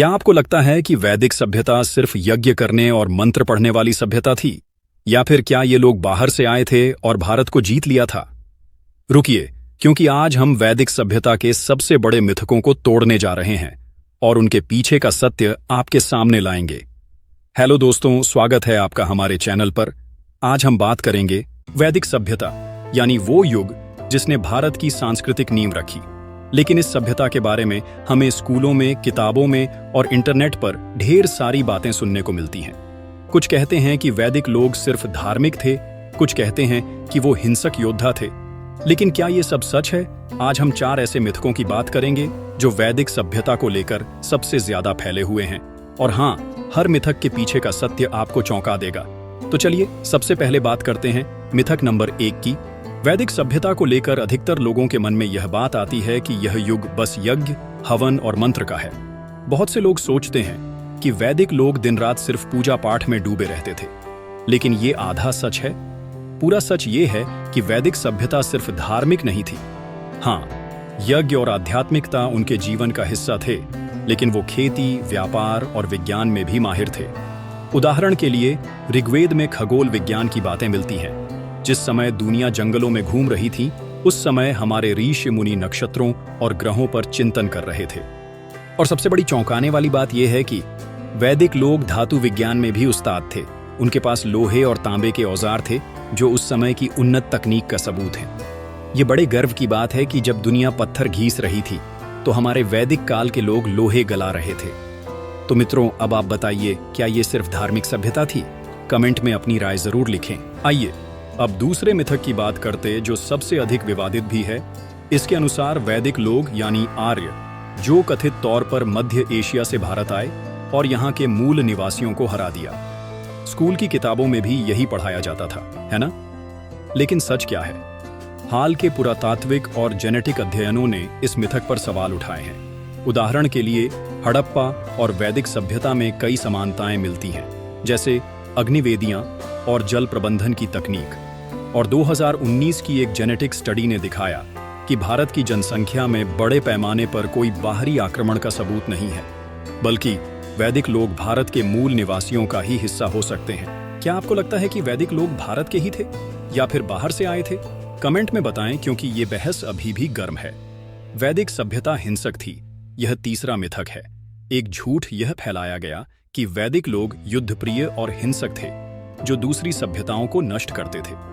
क्या आपको लगता है कि वैदिक सभ्यता सिर्फ यज्ञ करने और मंत्र पढ़ने वाली सभ्यता थी, या फिर क्या ये लोग बाहर से आए थे और भारत को जीत लिया था? रुकिए, क्योंकि आज हम वैदिक सभ्यता के सबसे बड़े मिथकों को तोड़ने जा रहे हैं और उनके पीछे का सत्य आपके सामने लाएंगे। हेलो दोस्तों, स्वागत है आपका हमारे चैनल पर। आज हम बात करेंगे वैदिक सभ्यता, यानी वो युग जिसने भारत की सांस्कृतिक नींव रखी। लेकिन इस सभ्यता के बारे में हमें स्कूलों में, किताबों में और इंटरनेट पर ढेर सारी बातें सुनने को मिलती हैं। कुछ कहते हैं कि वैदिक लोग सिर्फ धार्मिक थे, कुछ कहते हैं कि वो हिंसक योद्धा थे। लेकिन क्या ये सब सच है? आज हम 4 ऐसे मिथकों की बात करेंगे जो वैदिक सभ्यता को लेकर सबसे ज्यादा फैले हुए हैं। और हाँ, हर मिथक के पीछे का सत्य आपको चौंका देगा। तो चलिए सबसे पहले बात करते हैं मिथक नंबर 1 की। वैदिक सभ्यता को लेकर अधिकतर लोगों के मन में यह बात आती है कि यह युग बस यज्ञ, हवन और मंत्र का है। बहुत से लोग सोचते हैं कि वैदिक लोग दिन रात सिर्फ पूजा पाठ में डूबे रहते थे। लेकिन ये आधा सच है। पूरा सच ये है कि वैदिक सभ्यता सिर्फ धार्मिक नहीं थी। हाँ, यज्ञ और आध्यात्मिकता उनके जीवन का हिस्सा थे, लेकिन वो खेती, व्यापार और विज्ञान में भी माहिर थे। उदाहरण के लिए ऋग्वेद में खगोल विज्ञान की बातें मिलती हैं। जिस समय दुनिया जंगलों में घूम रही थी, उस समय हमारे ऋषि मुनि नक्षत्रों और ग्रहों पर चिंतन कर रहे थे। और सबसे बड़ी चौंकाने वाली बात यह है कि वैदिक लोग धातु विज्ञान में भी उस्ताद थे। उनके पास लोहे और तांबे के औजार थे, जो उस समय की उन्नत तकनीक का सबूत है। ये बड़े गर्व की बात है कि जब दुनिया पत्थर घीस रही थी, तो हमारे वैदिक काल के लोग लोहे गला रहे थे। तो मित्रों, अब आप बताइए, क्या ये सिर्फ धार्मिक सभ्यता थी? कमेंट में अपनी राय जरूर लिखें। आइए अब दूसरे मिथक की बात करते, जो सबसे अधिक विवादित भी है। इसके अनुसार वैदिक लोग यानी आर्य, जो कथित तौर पर मध्य एशिया से भारत आए और यहाँ के मूल निवासियों को हरा दिया। स्कूल की किताबों में भी यही पढ़ाया जाता था, है ना? लेकिन सच क्या है? हाल के पुरातात्विक और जेनेटिक अध्ययनों ने इस मिथक पर सवाल उठाए हैं। उदाहरण के लिए हड़प्पा और वैदिक सभ्यता में कई समानताएं मिलती हैं, जैसे अग्निवेदियां और जल प्रबंधन की तकनीक। और 2019 की एक जेनेटिक स्टडी ने दिखाया कि भारत की जनसंख्या में बड़े पैमाने पर कोई बाहरी आक्रमण का सबूत नहीं है, बल्कि वैदिक लोग भारत के मूल निवासियों का ही हिस्सा हो सकते हैं। क्या आपको लगता है कि वैदिक लोग भारत के ही थे या फिर बाहर से आए थे? कमेंट में बताएं, क्योंकि ये बहस अभी भी गर्म है। वैदिक सभ्यता हिंसक थी, यह तीसरा मिथक है। एक झूठ यह फैलाया गया कि वैदिक लोग युद्धप्रिय और हिंसक थे, जो दूसरी सभ्यताओं को नष्ट करते थे।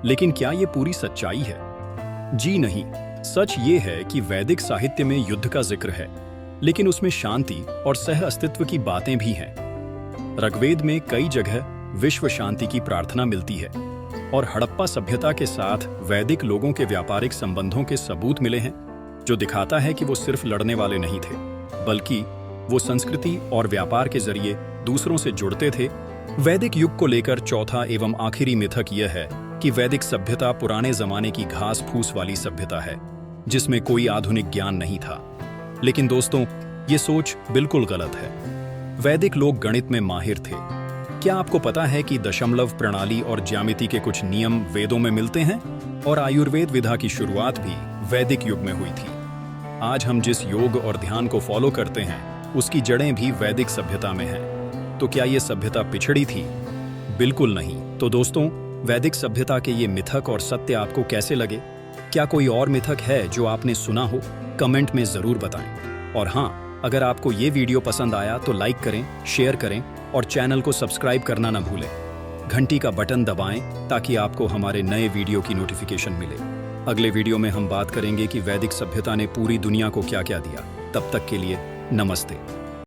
लेकिन क्या ये पूरी सच्चाई है? जी नहीं। सच ये है कि वैदिक साहित्य में युद्ध का जिक्र है, लेकिन उसमें शांति और सह अस्तित्व की बातें भी हैं। ऋग्वेद में कई जगह विश्व शांति की प्रार्थना मिलती है, और हड़प्पा सभ्यता के साथ वैदिक लोगों के व्यापारिक संबंधों के सबूत मिले हैं, जो दिखाता है कि वो सिर्फ लड़ने वाले नहीं थे, बल्कि वो संस्कृति और व्यापार के जरिए दूसरों से जुड़ते थे। वैदिक युग को लेकर चौथा एवं आखिरी मिथक यह है कि वैदिक सभ्यता पुराने जमाने की घास फूस वाली सभ्यता है, जिसमें कोई आधुनिक ज्ञान नहीं था। लेकिन दोस्तों, ये सोच बिल्कुल गलत है। वैदिक लोग गणित में माहिर थे। क्या आपको पता है कि दशमलव प्रणाली और ज्यामिति के कुछ नियम वेदों में मिलते हैं? और आयुर्वेद विधा की शुरुआत भी वैदिक युग में हुई थी। आज हम जिस योग और ध्यान को फॉलो करते हैं, उसकी जड़ें भी वैदिक सभ्यता में हैं। तो क्या ये सभ्यता पिछड़ी थी? बिल्कुल नहीं। तो दोस्तों, वैदिक सभ्यता के ये मिथक और सत्य आपको कैसे लगे? क्या कोई और मिथक है जो आपने सुना हो? कमेंट में जरूर बताएं। और हाँ, अगर आपको ये वीडियो पसंद आया तो लाइक करें, शेयर करें और चैनल को सब्सक्राइब करना ना भूलें। घंटी का बटन दबाएं ताकि आपको हमारे नए वीडियो की नोटिफिकेशन मिले। अगले वीडियो में हम बात करेंगे कि वैदिक सभ्यता ने पूरी दुनिया को क्या क्या दिया। तब तक के लिए नमस्ते।